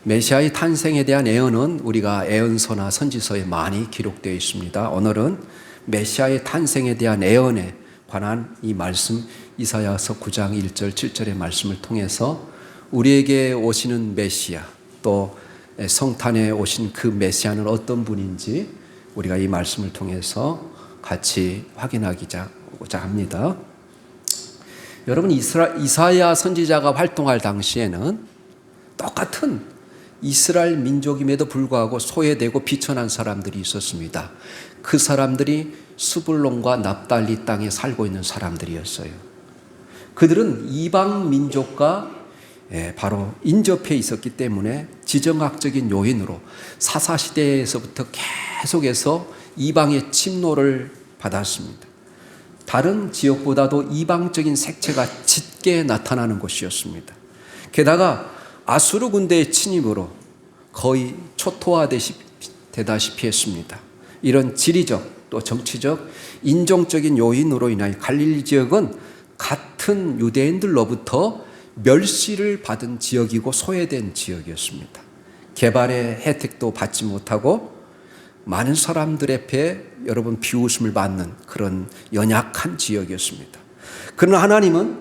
메시아의 탄생에 대한 예언은 우리가 예언서나 선지서에 많이 기록되어 있습니다. 오늘은 메시아의 탄생에 대한 예언에 관한 이 말씀 이사야서 9장 1절 7절의 말씀을 통해서 우리에게 오시는 메시아, 또 성탄에 오신 그 메시아는 어떤 분인지 우리가 이 말씀을 통해서 같이 확인하고자 합니다. 여러분, 이사야 선지자가 활동할 당시에는 똑같은 이스라엘 민족임에도 불구하고 소외되고 비천한 사람들이 있었습니다. 그 사람들이 스불론과 납달리 땅에 살고 있는 사람들이었어요. 그들은 이방 민족과 바로 인접해 있었기 때문에 지정학적인 요인으로 사사시대에서부터 계속해서 이방의 침노를 받았습니다. 다른 지역보다도 이방적인 색채가 짙게 나타나는 곳이었습니다. 게다가 아수르 군대의 침입으로 거의 초토화되다시피 했습니다. 이런 지리적 또 정치적 인종적인 요인으로 인하여 갈릴리 지역은 같은 유대인들로부터 멸시를 받은 지역이고 소외된 지역이었습니다. 개발의 혜택도 받지 못하고 많은 사람들 앞에 여러분 비웃음을 받는 그런 연약한 지역이었습니다. 그러나 하나님은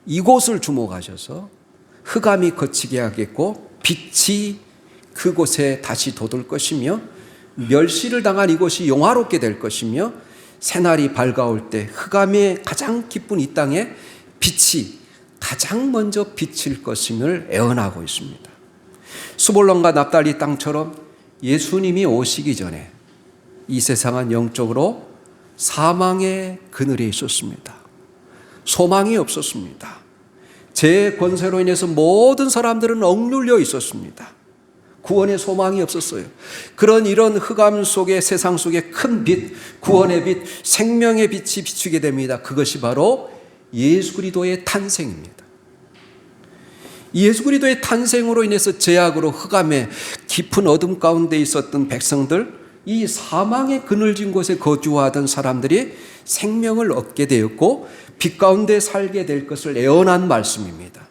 이곳을 주목하셔서 흑암이 거치게 하겠고 빛이 그곳에 다시 돋을 것이며 멸시를 당한 이곳이 영화롭게 될 것이며 새날이 밝아올 때 흑암의 가장 깊은 이 땅에 빛이 가장 먼저 비칠 것임을 예언하고 있습니다. 스불론과 납달리 땅처럼 예수님이 오시기 전에 이 세상은 영적으로 사망의 그늘에 있었습니다. 소망이 없었습니다. 제 권세로 인해서 모든 사람들은 억눌려 있었습니다. 구원의 소망이 없었어요. 이런 흑암 속에 세상 속에 큰 빛, 구원의 빛, 생명의 빛이 비추게 됩니다. 그것이 바로 예수 그리스도의 탄생입니다. 예수 그리스도의 탄생으로 인해서 죄악으로 흑암의 깊은 어둠 가운데 있었던 백성들, 이 사망의 그늘진 곳에 거주하던 사람들이 생명을 얻게 되었고 빛 가운데 살게 될 것을 예언한 말씀입니다.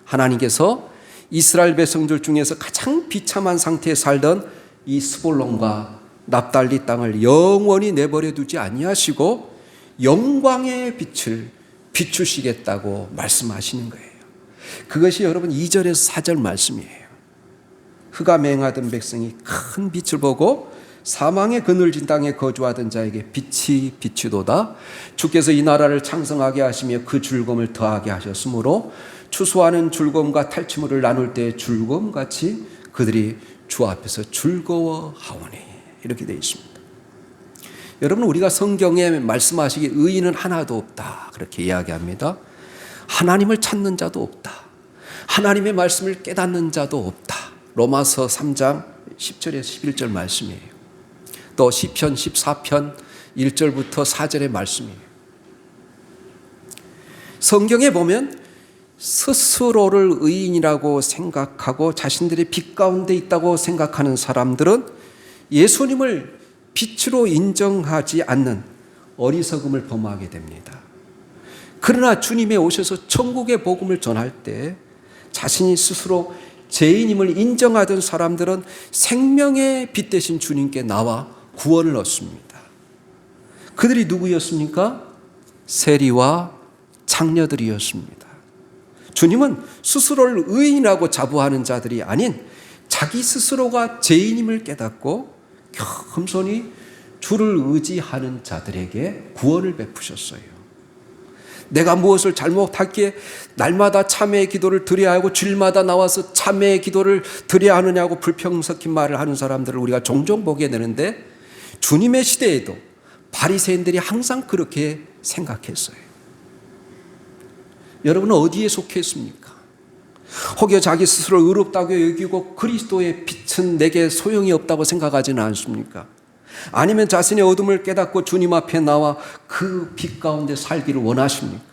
하나님께서 이스라엘 백성들 중에서 가장 비참한 상태에 살던 이 스불론과 납달리 땅을 영원히 내버려 두지 아니하시고 영광의 빛을 비추시겠다고 말씀하시는 거예요. 그것이 여러분 2절에서 4절 말씀이에요. 흑암에 행하던 백성이 큰 빛을 보고 사망의 그늘진 땅에 거주하던 자에게 빛이 비추도다. 주께서 이 나라를 창성하게 하시며 그 즐거움을 더하게 하셨으므로 추수하는 즐거움과 탈취물을 나눌 때 즐거움같이 그들이 주 앞에서 즐거워하오니. 이렇게 되어 있습니다. 여러분, 우리가 성경에 말씀하시기 의인은 하나도 없다 그렇게 이야기합니다. 하나님을 찾는 자도 없다. 하나님의 말씀을 깨닫는 자도 없다. 로마서 3장 10절에서 11절 말씀이에요. 또 시편 14편 1절부터 4절의 말씀이에요. 성경에 보면 스스로를 의인이라고 생각하고 자신들이 빛 가운데 있다고 생각하는 사람들은 예수님을 빛으로 인정하지 않는 어리석음을 범하게 됩니다. 그러나 주님이 오셔서 천국의 복음을 전할 때 자신이 스스로 죄인임을 인정하던 사람들은 생명의 빛 대신 주님께 나와 구원을 얻습니다. 그들이 누구였습니까? 세리와 창녀들이었습니다. 주님은 스스로를 의인이라고 자부하는 자들이 아닌 자기 스스로가 죄인임을 깨닫고 겸손히 주를 의지하는 자들에게 구원을 베푸셨어요. 내가 무엇을 잘못했기에 날마다 참회의 기도를 드려야 하고 주일마다 나와서 참회의 기도를 드려야 하느냐고 불평 섞인 말을 하는 사람들을 우리가 종종 보게 되는데 주님의 시대에도 바리새인들이 항상 그렇게 생각했어요. 여러분은 어디에 속했습니까? 혹여 자기 스스로 의롭다고 여기고 그리스도의 빛은 내게 소용이 없다고 생각하지는 않습니까? 아니면 자신의 어둠을 깨닫고 주님 앞에 나와 그 빛 가운데 살기를 원하십니까?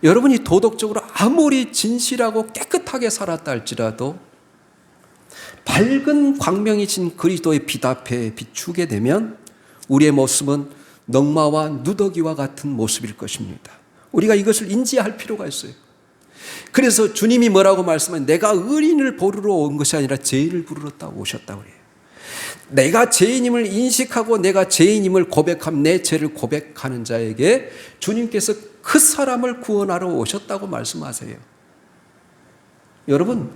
여러분이 도덕적으로 아무리 진실하고 깨끗하게 살았다 할지라도 밝은 광명이신 그리스도의 빛 앞에 비추게 되면 우리의 모습은 넝마와 누더기와 같은 모습일 것입니다. 우리가 이것을 인지할 필요가 있어요. 그래서 주님이 뭐라고 말씀하면 내가 의인을 부르러 온 것이 아니라 죄인을 부르러 오셨다고 그래요. 내가 죄인임을 인식하고 내가 죄인임을 고백하면 내 죄를 고백하는 자에게 주님께서 그 사람을 구원하러 오셨다고 말씀하세요. 여러분,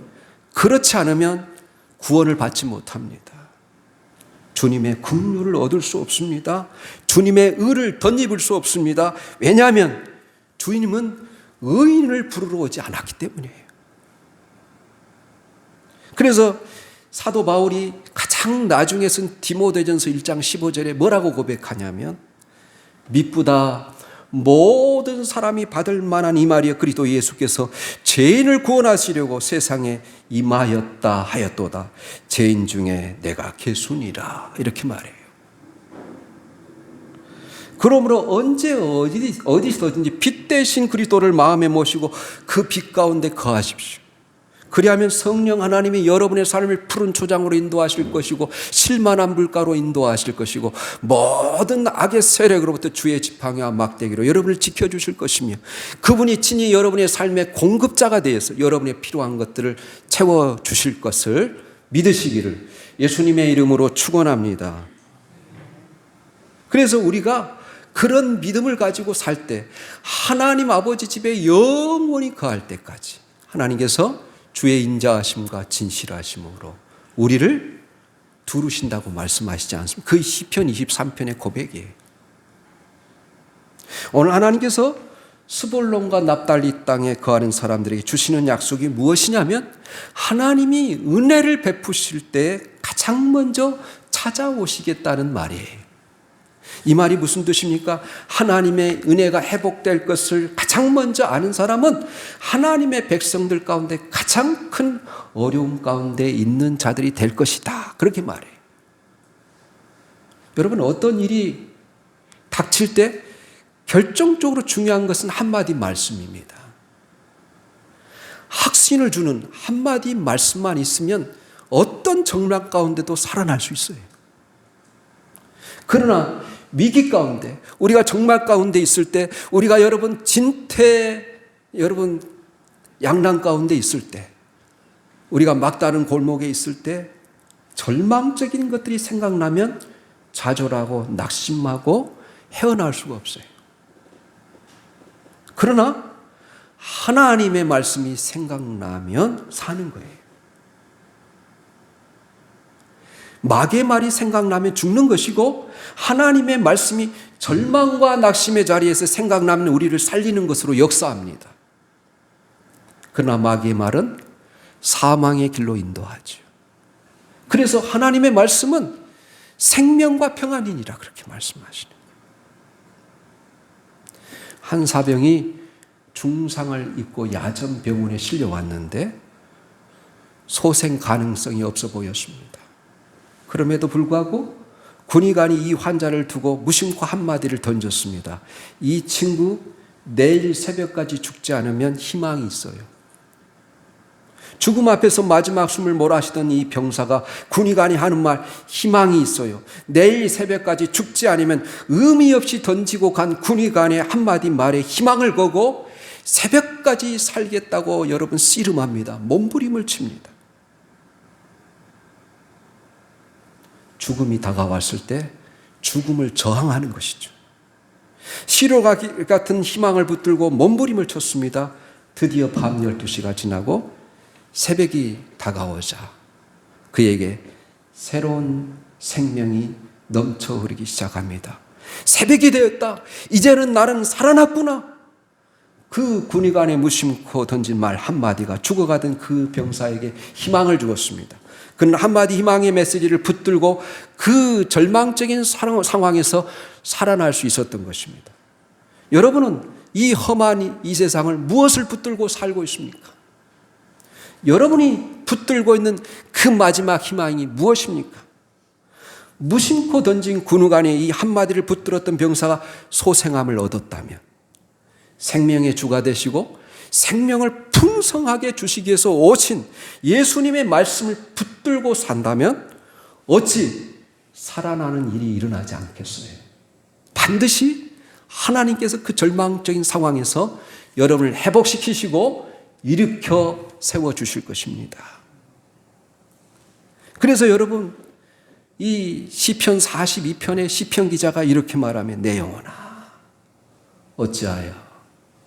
그렇지 않으면 구원을 받지 못합니다. 주님의 긍휼을 얻을 수 없습니다. 주님의 의를 덧입을 수 없습니다. 왜냐하면 주님은 의인을 부르러 오지 않았기 때문이에요. 그래서 사도 바울이 가장 나중에 쓴 디모데전서 1장 15절에 뭐라고 고백하냐면 미쁘다 모든 사람이 받을 만한 이 말이여 그리스도 예수께서 죄인을 구원하시려고 세상에 임하였다 하였도다. 죄인 중에 내가 개순이라 이렇게 말해요. 그러므로 언제 어디서든지 빛 대신 그리스도를 마음에 모시고 그 빛 가운데 거하십시오. 그리하면 성령 하나님이 여러분의 삶을 푸른 초장으로 인도하실 것이고 실만한 물가로 인도하실 것이고 모든 악의 세력으로부터 주의 지팡이와 막대기로 여러분을 지켜주실 것이며 그분이 친히 여러분의 삶의 공급자가 되어서 여러분의 필요한 것들을 채워주실 것을 믿으시기를 예수님의 이름으로 축원합니다. 그래서 우리가 그런 믿음을 가지고 살 때 하나님 아버지 집에 영원히 거할 때까지 하나님께서 주의 인자하심과 진실하심으로 우리를 두르신다고 말씀하시지 않습니까? 그 시편 23편의 고백이에요. 오늘 하나님께서 스볼론과 납달리 땅에 거하는 사람들에게 주시는 약속이 무엇이냐면 하나님이 은혜를 베푸실 때 가장 먼저 찾아오시겠다는 말이에요. 이 말이 무슨 뜻입니까? 하나님의 은혜가 회복될 것을 가장 먼저 아는 사람은 하나님의 백성들 가운데 가장 큰 어려움 가운데 있는 자들이 될 것이다. 그렇게 말해요. 여러분, 어떤 일이 닥칠 때 결정적으로 중요한 것은 한마디 말씀입니다. 확신을 주는 한마디 말씀만 있으면 어떤 정락 가운데도 살아날 수 있어요. 그러나 위기 가운데 우리가 정말 가운데 있을 때 우리가 여러분 양난 가운데 있을 때 우리가 막다른 골목에 있을 때 절망적인 것들이 생각나면 좌절하고 낙심하고 헤어나올 수가 없어요. 그러나 하나님의 말씀이 생각나면 사는 거예요. 마귀의 말이 생각나면 죽는 것이고 하나님의 말씀이 절망과 낙심의 자리에서 생각나면 우리를 살리는 것으로 역사합니다. 그러나 마귀의 말은 사망의 길로 인도하죠. 그래서 하나님의 말씀은 생명과 평안이니라 그렇게 말씀하시는 거예요. 한 사병이 중상을 입고 야전 병원에 실려왔는데 소생 가능성이 없어 보였습니다. 그럼에도 불구하고 군의관이 이 환자를 두고 무심코 한마디를 던졌습니다. 이 친구 내일 새벽까지 죽지 않으면 희망이 있어요. 죽음 앞에서 마지막 숨을 몰아쉬던 이 병사가 군의관이 하는 말 희망이 있어요. 내일 새벽까지 죽지 않으면 의미 없이 던지고 간 군의관의 한마디 말에 희망을 거고 새벽까지 살겠다고 여러분 씨름합니다. 몸부림을 칩니다. 죽음이 다가왔을 때 죽음을 저항하는 것이죠. 시로 같은 희망을 붙들고 몸부림을 쳤습니다. 드디어 밤 12시가 지나고 새벽이 다가오자 그에게 새로운 생명이 넘쳐 흐르기 시작합니다. 새벽이 되었다. 이제는 나는 살아났구나. 그 군의관의 무심코 던진 말 한마디가 죽어가던 그 병사에게 희망을 주었습니다. 그는 한마디 희망의 메시지를 붙들고 그 절망적인 상황에서 살아날 수 있었던 것입니다. 여러분은 이 험한 이 세상을 무엇을 붙들고 살고 있습니까? 여러분이 붙들고 있는 그 마지막 희망이 무엇입니까? 무심코 던진 군의관의 이 한마디를 붙들었던 병사가 소생함을 얻었다면 생명의 주가 되시고 생명을 풍성하게 주시기 위해서 오신 예수님의 말씀을 붙들고 산다면 어찌 살아나는 일이 일어나지 않겠어요? 반드시 하나님께서 그 절망적인 상황에서 여러분을 회복시키시고 일으켜 세워주실 것입니다. 그래서 여러분, 이 시편 42편의 시편 기자가 이렇게 말하며 내 영혼아 어찌하여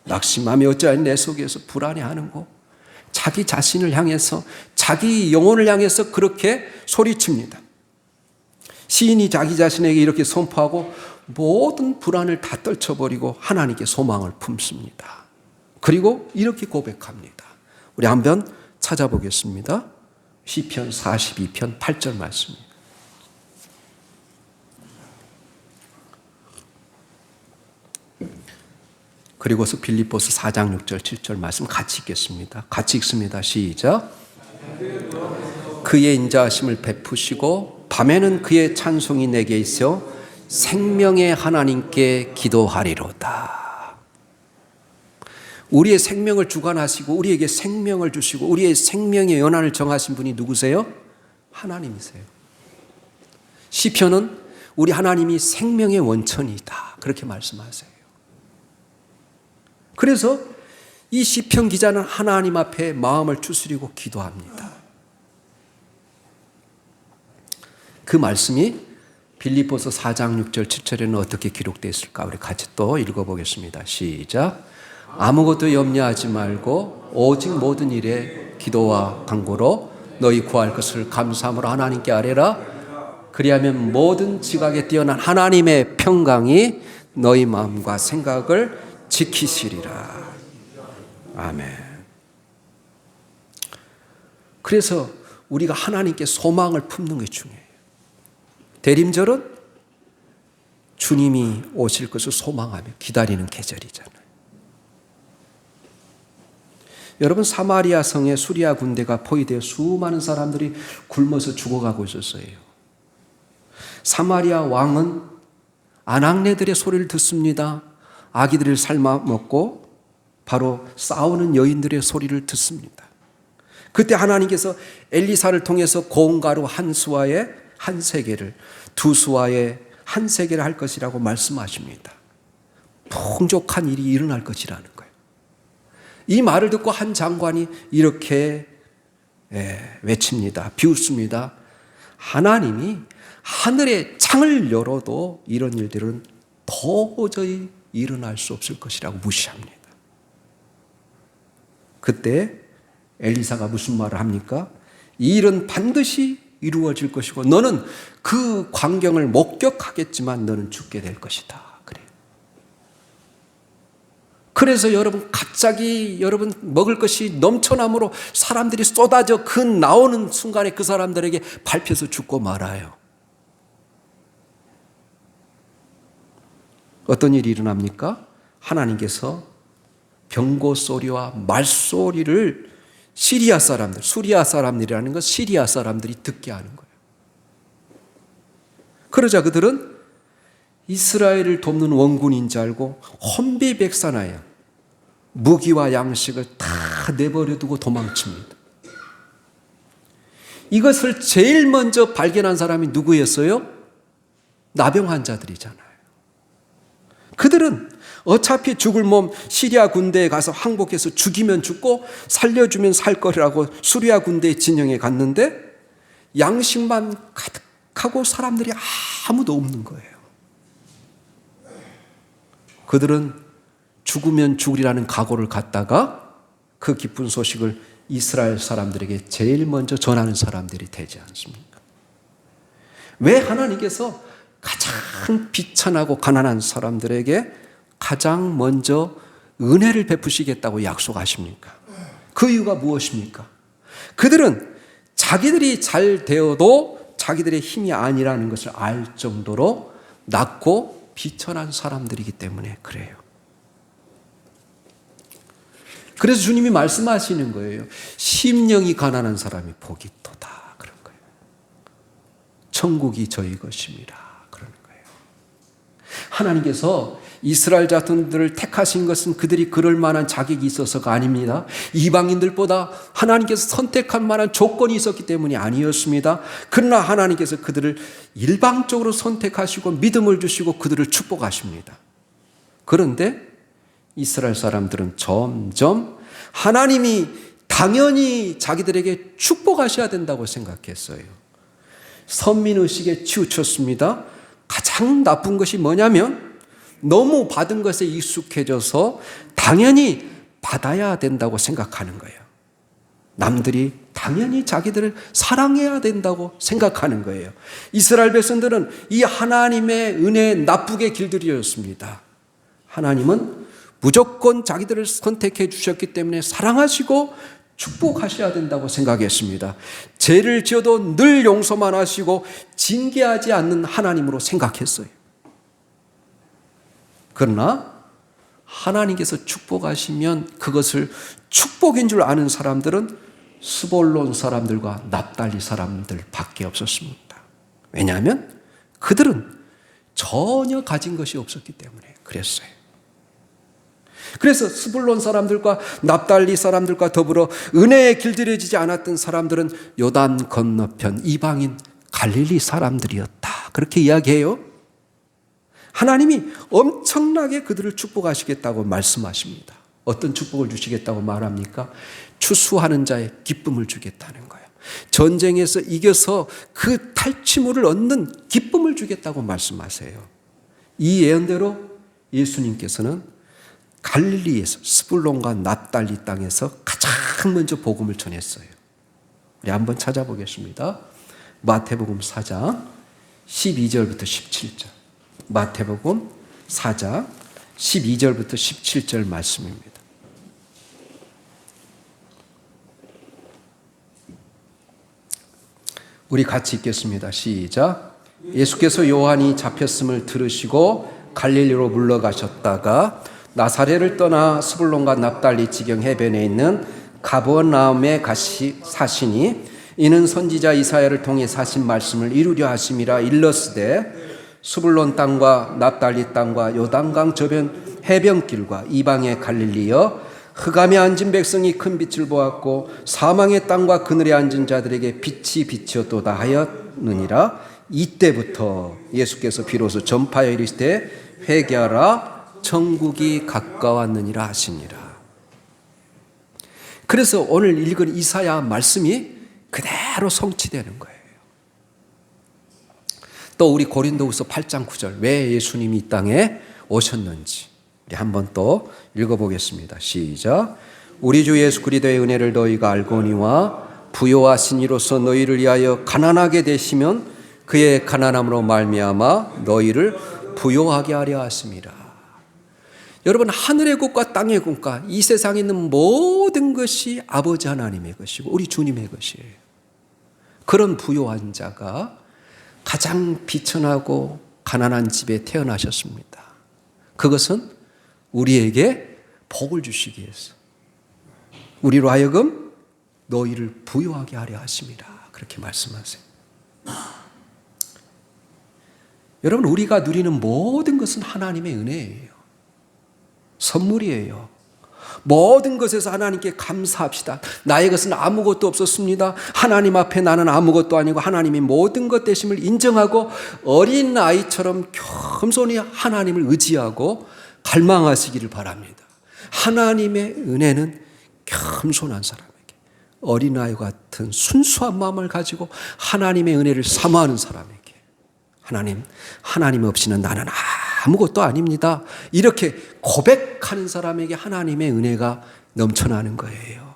낙심하며 어찌하여 내 속에서 불안해하는고, 자기 자신을 향해서, 자기 영혼을 향해서 그렇게 소리칩니다. 시인이 자기 자신에게 이렇게 선포하고 모든 불안을 다 떨쳐버리고 하나님께 소망을 품습니다. 그리고 이렇게 고백합니다. 우리 한번 찾아보겠습니다. 시편 42편 8절 말씀입니다. 그리고서 빌립보서 4장 6절 7절 말씀 같이 읽겠습니다. 같이 읽습니다. 시작. 그의 인자하심을 베푸시고 밤에는 그의 찬송이 내게 있어 생명의 하나님께 기도하리로다. 우리의 생명을 주관하시고 우리에게 생명을 주시고 우리의 생명의 연한을 정하신 분이 누구세요? 하나님이세요. 시편은 우리 하나님이 생명의 원천이다, 그렇게 말씀하세요. 그래서 이 시편 기자는 하나님 앞에 마음을 추스리고 기도합니다. 그 말씀이 빌립보서 4장 6절 7절에는 어떻게 기록되어 있을까? 우리 같이 또 읽어보겠습니다. 시작. 아무것도 염려하지 말고 오직 모든 일에 기도와 간구로 너희 구할 것을 감사함으로 하나님께 아뢰라. 그리하면 모든 지각에 뛰어난 하나님의 평강이 너희 마음과 생각을 지키시리라. 아멘. 그래서 우리가 하나님께 소망을 품는 게 중요해요. 대림절은 주님이 오실 것을 소망하며 기다리는 계절이잖아요. 여러분, 사마리아 성에 수리아 군대가 포위되어 수많은 사람들이 굶어서 죽어가고 있었어요. 사마리아 왕은 아낙네들의 소리를 듣습니다. 아기들을 삶아 먹고 바로 싸우는 여인들의 소리를 듣습니다. 그때 하나님께서 엘리사를 통해서 고운 가루 한 수와에 한 세겔을, 두 수와에 한 세겔을 할 것이라고 말씀하십니다. 풍족한 일이 일어날 것이라는 거예요. 이 말을 듣고 한 장관이 이렇게 외칩니다. 비웃습니다. 하나님이 하늘의 창을 열어도 이런 일들은 도저히 일어날 수 없을 것이라고 무시합니다. 그때 엘리사가 무슨 말을 합니까? 이 일은 반드시 이루어질 것이고 너는 그 광경을 목격하겠지만 너는 죽게 될 것이다. 그래요. 그래서 여러분, 갑자기 여러분 먹을 것이 넘쳐남으로 사람들이 쏟아져 그 나오는 순간에 그 사람들에게 밟혀서 죽고 말아요. 어떤 일이 일어납니까? 하나님께서 병고 소리와 말소리를 시리아 사람들, 수리아 사람들이라는 것, 시리아 사람들이 듣게 하는 거예요. 그러자 그들은 이스라엘을 돕는 원군인 줄 알고 혼비백산하여 무기와 양식을 다 내버려두고 도망칩니다. 이것을 제일 먼저 발견한 사람이 누구였어요? 나병 환자들이잖아요. 그들은 어차피 죽을 몸 시리아 군대에 가서 항복해서 죽이면 죽고 살려주면 살 거라고 수리아 군대의 진영에 갔는데 양식만 가득하고 사람들이 아무도 없는 거예요. 그들은 죽으면 죽으리라는 각오를 갖다가 그 기쁜 소식을 이스라엘 사람들에게 제일 먼저 전하는 사람들이 되지 않습니까? 왜 하나님께서 가장 비천하고 가난한 사람들에게 가장 먼저 은혜를 베푸시겠다고 약속하십니까? 그 이유가 무엇입니까? 그들은 자기들이 잘 되어도 자기들의 힘이 아니라는 것을 알 정도로 낮고 비천한 사람들이기 때문에 그래요. 그래서 주님이 말씀하시는 거예요. 심령이 가난한 사람이 복이 있도다. 그런 거예요. 천국이 저희 것입니다. 그러는 거예요. 하나님께서 이스라엘 자손들을 택하신 것은 그들이 그럴 만한 자격이 있어서가 아닙니다. 이방인들보다 하나님께서 선택할 만한 조건이 있었기 때문이 아니었습니다. 그러나 하나님께서 그들을 일방적으로 선택하시고 믿음을 주시고 그들을 축복하십니다. 그런데 이스라엘 사람들은 점점 하나님이 당연히 자기들에게 축복하셔야 된다고 생각했어요. 선민의식에 치우쳤습니다. 가장 나쁜 것이 뭐냐면 너무 받은 것에 익숙해져서 당연히 받아야 된다고 생각하는 거예요. 남들이 당연히 자기들을 사랑해야 된다고 생각하는 거예요. 이스라엘 백성들은 이 하나님의 은혜에 나쁘게 길들여졌습니다. 하나님은 무조건 자기들을 선택해 주셨기 때문에 사랑하시고 축복하셔야 된다고 생각했습니다. 죄를 지어도 늘 용서만 하시고 징계하지 않는 하나님으로 생각했어요. 그러나 하나님께서 축복하시면 그것을 축복인 줄 아는 사람들은 스볼론 사람들과 납달리 사람들밖에 없었습니다. 왜냐하면 그들은 전혀 가진 것이 없었기 때문에 그랬어요. 그래서 스불론 사람들과 납달리 사람들과 더불어 은혜에 길들여지지 않았던 사람들은 요단 건너편 이방인 갈릴리 사람들이었다. 그렇게 이야기해요. 하나님이 엄청나게 그들을 축복하시겠다고 말씀하십니다. 어떤 축복을 주시겠다고 말합니까? 추수하는 자의 기쁨을 주겠다는 거예요. 전쟁에서 이겨서 그 탈취물을 얻는 기쁨을 주겠다고 말씀하세요. 이 예언대로 예수님께서는 갈릴리에서 스불론과 납달리 땅에서 가장 먼저 복음을 전했어요. 우리 한번 찾아보겠습니다. 마태복음 4장 12절부터 17절. 마태복음 4장 12절부터 17절 말씀입니다. 우리 같이 읽겠습니다. 시작. 예수께서 요한이 잡혔음을 들으시고 갈릴리로 물러가셨다가 나사렛을 떠나 스불론과 납달리 지경 해변에 있는 가버나움에 사시니 이는 선지자 이사야를 통해 사신 말씀을 이루려 하심이라. 일러스되 스불론 땅과 납달리 땅과 요단강 저변 해변길과 이방의 갈릴리여 흑암에 앉은 백성이 큰 빛을 보았고 사망의 땅과 그늘에 앉은 자들에게 빛이 비치었도다 하였느니라. 이때부터 예수께서 비로소 전파하여 이르시되 회개하라 천국이 가까웠느니라 하시니라. 그래서 오늘 읽은 이사야 말씀이 그대로 성취되는 거예요. 또 우리 고린도후서 8장 9절 왜 예수님이 이 땅에 오셨는지 우리 한번 또 읽어보겠습니다. 시작. 우리 주 예수 그리스도의 은혜를 너희가 알거니와 부요하신 이로서 너희를 위하여 가난하게 되시면 그의 가난함으로 말미암아 너희를 부요하게 하려 하심이라. 여러분, 하늘의 것과 땅의 것과 이 세상에 있는 모든 것이 아버지 하나님의 것이고 우리 주님의 것이에요. 그런 부요한 자가 가장 비천하고 가난한 집에 태어나셨습니다. 그것은 우리에게 복을 주시기 위해서 우리로 하여금 너희를 부요하게 하려 하심이라. 그렇게 말씀하세요. 여러분, 우리가 누리는 모든 것은 하나님의 은혜예요. 선물이에요. 모든 것에서 하나님께 감사합시다. 나의 것은 아무것도 없었습니다. 하나님 앞에 나는 아무것도 아니고 하나님이 모든 것 되심을 인정하고 어린 아이처럼 겸손히 하나님을 의지하고 갈망하시기를 바랍니다. 하나님의 은혜는 겸손한 사람에게, 어린아이 같은 순수한 마음을 가지고 하나님의 은혜를 사모하는 사람에게, 하나님 없이는 나는 아무것도 아닙니다, 이렇게 고백하는 사람에게 하나님의 은혜가 넘쳐나는 거예요.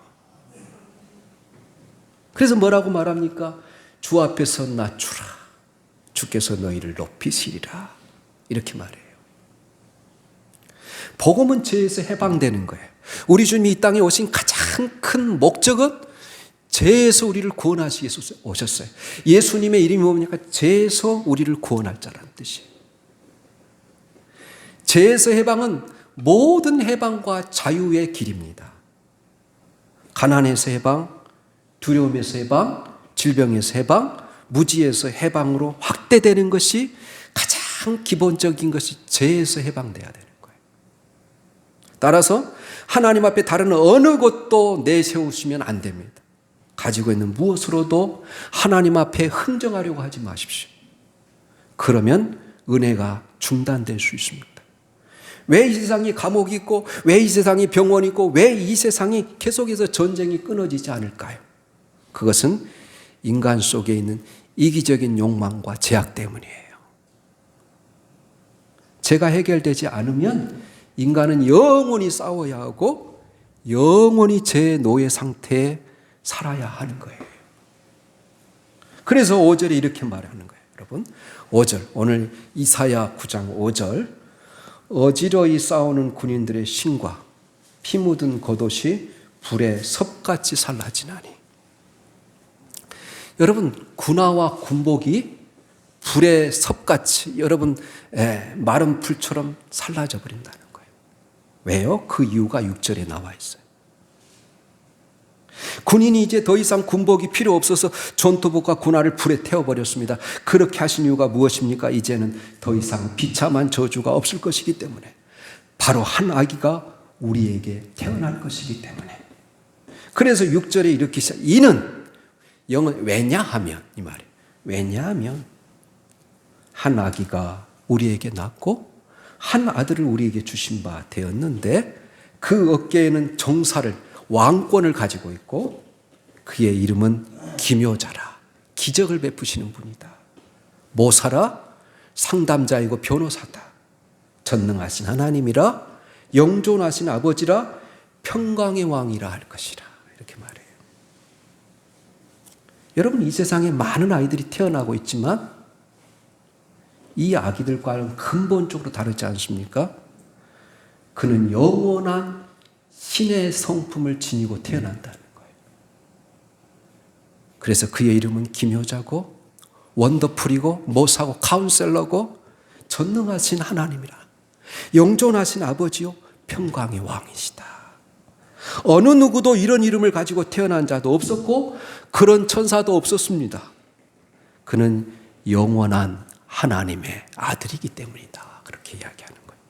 그래서 뭐라고 말합니까? 주 앞에서 낮추라, 주께서 너희를 높이시리라, 이렇게 말해요. 복음은 죄에서 해방되는 거예요. 우리 주님이 이 땅에 오신 가장 큰 목적은 죄에서 우리를 구원하시기 위해서 오셨어요. 예수님의 이름이 뭡니까? 죄에서 우리를 구원할 자라는 뜻이에요. 죄에서 해방은 모든 해방과 자유의 길입니다. 가난에서 해방, 두려움에서 해방, 질병에서 해방, 무지에서 해방으로 확대되는 것이 가장 기본적인 것이 죄에서 해방돼야 되는 거예요. 따라서 하나님 앞에 다른 어느 것도 내세우시면 안 됩니다. 가지고 있는 무엇으로도 하나님 앞에 흥정하려고 하지 마십시오. 그러면 은혜가 중단될 수 있습니다. 왜 이 세상이 감옥이 있고, 왜 이 세상이 병원이 있고, 왜 이 세상이 계속해서 전쟁이 끊어지지 않을까요? 그것은 인간 속에 있는 이기적인 욕망과 제약 때문이에요. 죄가 해결되지 않으면 인간은 영원히 싸워야 하고 영원히 죄의 노예 상태에 살아야 하는 거예요. 그래서 5절에 이렇게 말하는 거예요. 여러분, 5절, 오늘 이사야 9장 5절, 어지러이 싸우는 군인들의 신과 피 묻은 겉옷이 불에 섭같이 살라지나니. 여러분, 군화와 군복이 불에 섭같이, 여러분, 마른 불처럼 살라져 버린다는 거예요. 왜요? 그 이유가 6절에 나와 있어요. 군인이 이제 더 이상 군복이 필요 없어서 전투복과 군화를 불에 태워버렸습니다. 그렇게 하신 이유가 무엇입니까? 이제는 더 이상 비참한 저주가 없을 것이기 때문에, 바로 한 아기가 우리에게 태어날 것이기 때문에. 그래서 6절에 이렇게 시작, 이는 영은 왜냐하면, 이 말이에요. 왜냐하면 한 아기가 우리에게 낳고 한 아들을 우리에게 주신 바 되었는데, 그 어깨에는 정사를, 왕권을 가지고 있고, 그의 이름은 기묘자라, 기적을 베푸시는 분이다. 모사라, 상담자이고 변호사다. 전능하신 하나님이라, 영존하신 아버지라, 평강의 왕이라 할 것이라. 이렇게 말해요. 여러분, 이 세상에 많은 아이들이 태어나고 있지만 이 아기들과는 근본적으로 다르지 않습니까? 그는 영원한 신의 성품을 지니고 태어난다는 거예요. 그래서 그의 이름은 기묘자고 원더풀이고 모사고 카운셀러고 전능하신 하나님이라, 영존하신 아버지요 평강의 왕이시다. 어느 누구도 이런 이름을 가지고 태어난 자도 없었고 그런 천사도 없었습니다. 그는 영원한 하나님의 아들이기 때문이다. 그렇게 이야기하는 거예요.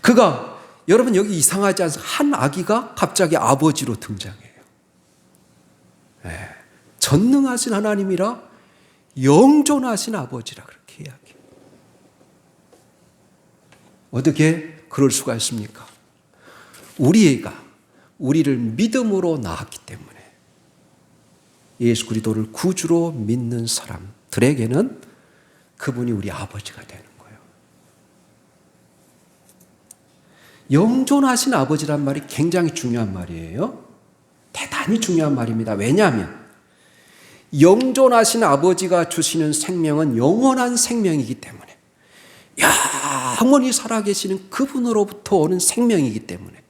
그가, 여러분 여기 이상하지 않습니까? 한 아기가 갑자기 아버지로 등장해요. 전능하신 하나님이라 영존하신 아버지라 그렇게 이야기해요. 어떻게 그럴 수가 있습니까? 우리 애가 우리를 믿음으로 낳았기 때문에, 예수 그리스도를 구주로 믿는 사람들에게는 그분이 우리 아버지가 되는 거예요. 영존하신 아버지란 말이 굉장히 중요한 말이에요. 대단히 중요한 말입니다. 왜냐하면 영존하신 아버지가 주시는 생명은 영원한 생명이기 때문에, 영원히 살아계시는 그분으로부터 오는 생명이기 때문에,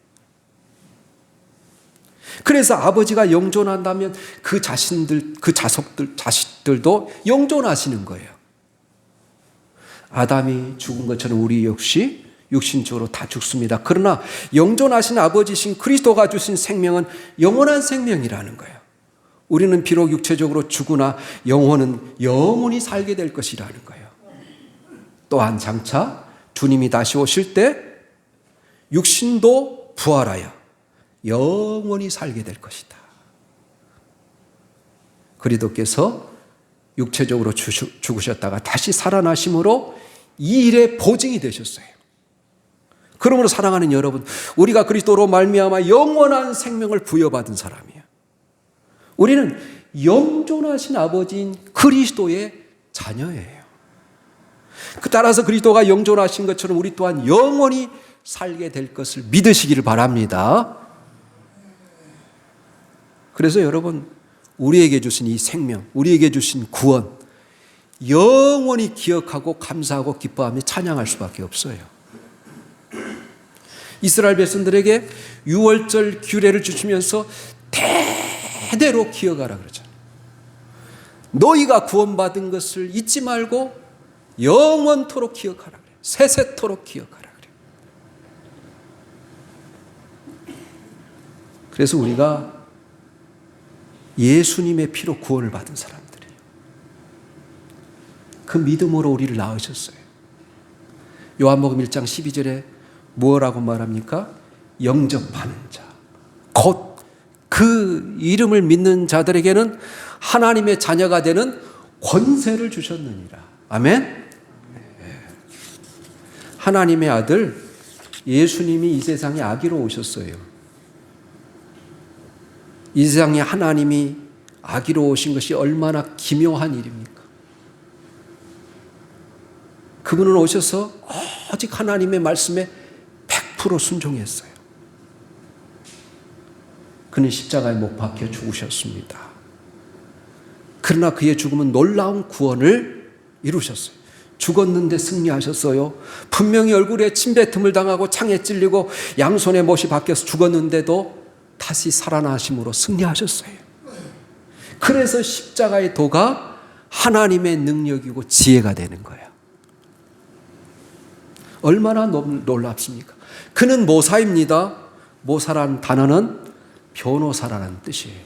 그래서 아버지가 영존한다면 그 자신들, 그 자식들도 영존하시는 거예요. 아담이 죽은 것처럼 우리 역시 육신적으로 다 죽습니다. 그러나 영존하신 아버지신 그리스도가 주신 생명은 영원한 생명이라는 거예요. 우리는 비록 육체적으로 죽으나 영혼은 영원히 살게 될 것이라는 거예요. 또한 장차 주님이 다시 오실 때 육신도 부활하여 영원히 살게 될 것이다. 그리스도께서 육체적으로 죽으셨다가 다시 살아나심으로 이 일의 보증이 되셨어요. 그러므로 사랑하는 여러분, 우리가 그리스도로 말미암아 영원한 생명을 부여받은 사람이에요. 우리는 영존하신 아버지인 그리스도의 자녀예요. 따라서 그리스도가 영존하신 것처럼 우리 또한 영원히 살게 될 것을 믿으시기를 바랍니다. 그래서 여러분, 우리에게 주신 이 생명, 우리에게 주신 구원, 영원히 기억하고 감사하고 기뻐하며 찬양할 수밖에 없어요. 이스라엘 백성들에게 유월절 규례를 주시면서 대대로 기억하라 그러잖아요. 너희가 구원받은 것을 잊지 말고 영원토록 기억하라 그래요. 세세토록 기억하라 그래요. 그래서 우리가 예수님의 피로 구원을 받은 사람들이에요. 그 믿음으로 우리를 낳으셨어요. 요한복음 1장 12절에 뭐라고 말합니까? 영접하는 자, 곧 그 이름을 믿는 자들에게는 하나님의 자녀가 되는 권세를 주셨느니라. 아멘. 하나님의 아들 예수님이 이 세상에 아기로 오셨어요. 이 세상에 하나님이 아기로 오신 것이 얼마나 기묘한 일입니까? 그분은 오셔서 오직 하나님의 말씀에 100% 순종했어요. 그는 십자가에 못 박혀 죽으셨습니다. 그러나 그의 죽음은 놀라운 구원을 이루셨어요. 죽었는데 승리하셨어요. 분명히 얼굴에 침뱉음을 당하고 창에 찔리고 양손에 못이 박혀서 죽었는데도 다시 살아나심으로 승리하셨어요. 그래서 십자가의 도가 하나님의 능력이고 지혜가 되는 거예요. 얼마나 놀랍습니까? 그는 모사입니다. 모사라는 단어는 변호사라는 뜻이에요.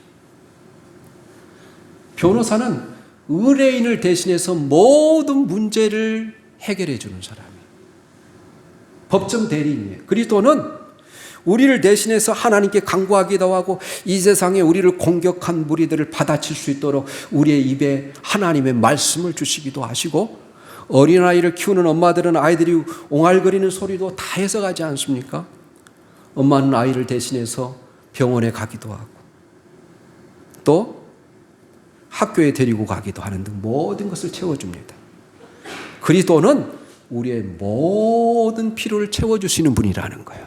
변호사는 의뢰인을 대신해서 모든 문제를 해결해 주는 사람이에요. 법정 대리인이에요. 그리스도는 우리를 대신해서 하나님께 간구하기도 하고 이 세상에 우리를 공격한 무리들을 받아칠 수 있도록 우리의 입에 하나님의 말씀을 주시기도 하시고, 어린아이를 키우는 엄마들은 아이들이 옹알거리는 소리도 다 해석하지 않습니까? 엄마는 아이를 대신해서 병원에 가기도 하고 또 학교에 데리고 가기도 하는 등 모든 것을 채워줍니다. 그리스도는 우리의 모든 필요를 채워주시는 분이라는 거예요.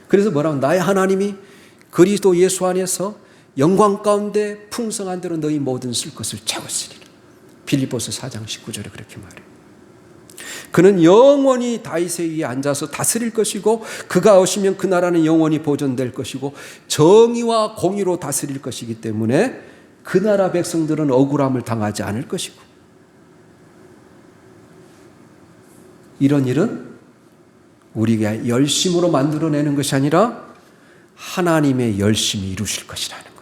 그래서 뭐라고? 나의 하나님이 그리스도 예수 안에서 영광 가운데 풍성한 대로 너희 모든 쓸 것을 채웠으리라. 빌립보서 4장 19절에 그렇게 말해요. 그는 영원히 다윗의 위에 앉아서 다스릴 것이고 그가 오시면 그 나라는 영원히 보존될 것이고 정의와 공의로 다스릴 것이기 때문에 그 나라 백성들은 억울함을 당하지 않을 것이고, 이런 일은 우리가 열심으로 만들어내는 것이 아니라 하나님의 열심이 이루실 것이라는 거예요.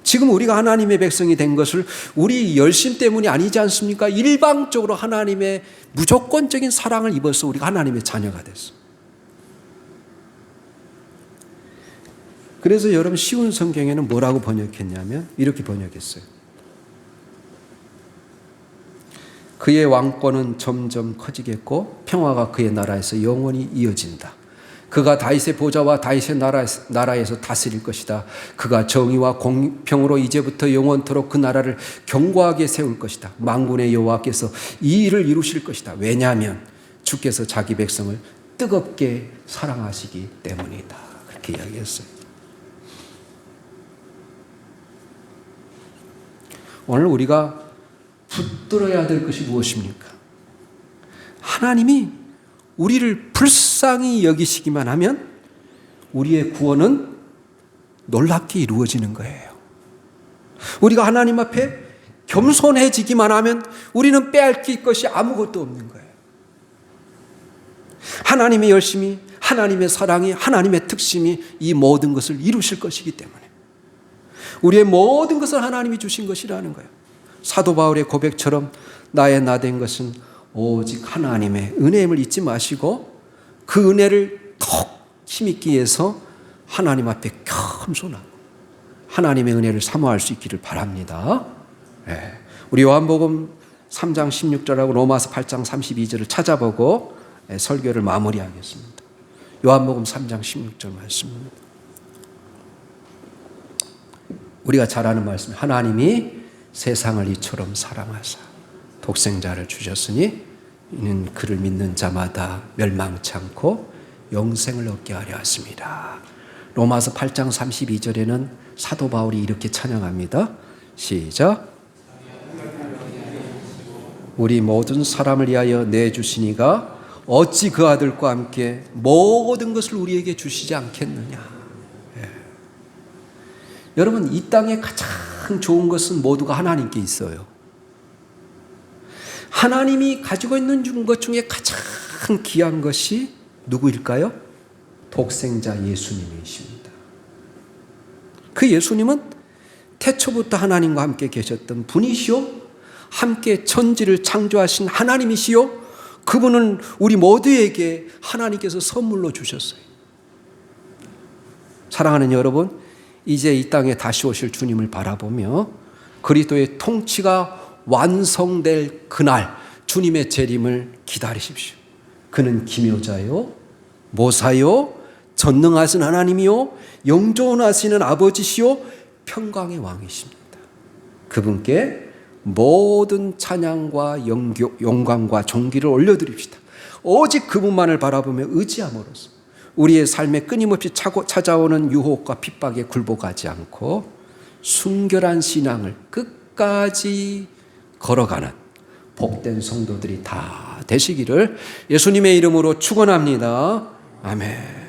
지금 우리가 하나님의 백성이 된 것을 우리 열심 때문이 아니지 않습니까? 일방적으로 하나님의 무조건적인 사랑을 입어서 우리가 하나님의 자녀가 됐어요. 그래서 여러분 쉬운 성경에는 뭐라고 번역했냐면 이렇게 번역했어요. 그의 왕권은 점점 커지겠고 평화가 그의 나라에서 영원히 이어진다. 그가 다윗의 보좌와 다윗의 나라에서 다스릴 것이다. 그가 정의와 공평으로 이제부터 영원토록 그 나라를 견고하게 세울 것이다. 만군의 여호와께서 이 일을 이루실 것이다. 왜냐하면 주께서 자기 백성을 뜨겁게 사랑하시기 때문이다. 그렇게 이야기했어요. 오늘 우리가 붙들어야 될 것이 무엇입니까? 하나님이 우리를 불쌍히 여기시기만 하면 우리의 구원은 놀랍게 이루어지는 거예요. 우리가 하나님 앞에 겸손해지기만 하면 우리는 빼앗길 것이 아무것도 없는 거예요. 하나님의 열심이, 하나님의 사랑이, 하나님의 특심이 이 모든 것을 이루실 것이기 때문에 우리의 모든 것을 하나님이 주신 것이라는 거예요. 사도 바울의 고백처럼 나의 나된 것은 오직 하나님의 은혜임을 잊지 마시고 그 은혜를 더욱 힘있기 위해서 하나님 앞에 겸손하고 하나님의 은혜를 사모할 수 있기를 바랍니다. 네. 우리 요한복음 3장 16절하고 로마서 8장 32절을 찾아보고 설교를 마무리하겠습니다. 요한복음 3장 16절 말씀입니다. 우리가 잘 아는 말씀, 하나님이 세상을 이처럼 사랑하사 독생자를 주셨으니 이는 그를 믿는 자마다 멸망치 않고 영생을 얻게 하려 하십니다. 로마서 8장 32절에는 사도 바울이 이렇게 찬양합니다. 시작. 우리 모든 사람을 위하여 내주시니가 어찌 그 아들과 함께 모든 것을 우리에게 주시지 않겠느냐. 예. 여러분, 이 땅에 가장 좋은 것은 모두가 하나님께 있어요. 하나님이 가지고 있는 것 중에 가장 귀한 것이 누구일까요? 독생자 예수님이십니다. 그 예수님은 태초부터 하나님과 함께 계셨던 분이시오, 함께 천지를 창조하신 하나님이시오, 그분은 우리 모두에게 하나님께서 선물로 주셨어요. 사랑하는 여러분, 이제 이 땅에 다시 오실 주님을 바라보며 그리스도의 통치가 완성될 그날 주님의 재림을 기다리십시오. 그는 기묘자요, 모사요, 전능하신 하나님이요, 영존하시는 아버지시요, 평강의 왕이십니다. 그분께 모든 찬양과 영광과 존귀를 올려드립시다. 오직 그분만을 바라보며 의지함으로써 우리의 삶에 끊임없이 찾아오는 유혹과 핍박에 굴복하지 않고 순결한 신앙을 끝까지 걸어가는 복된 성도들이 다 되시기를 예수님의 이름으로 축원합니다. 아멘.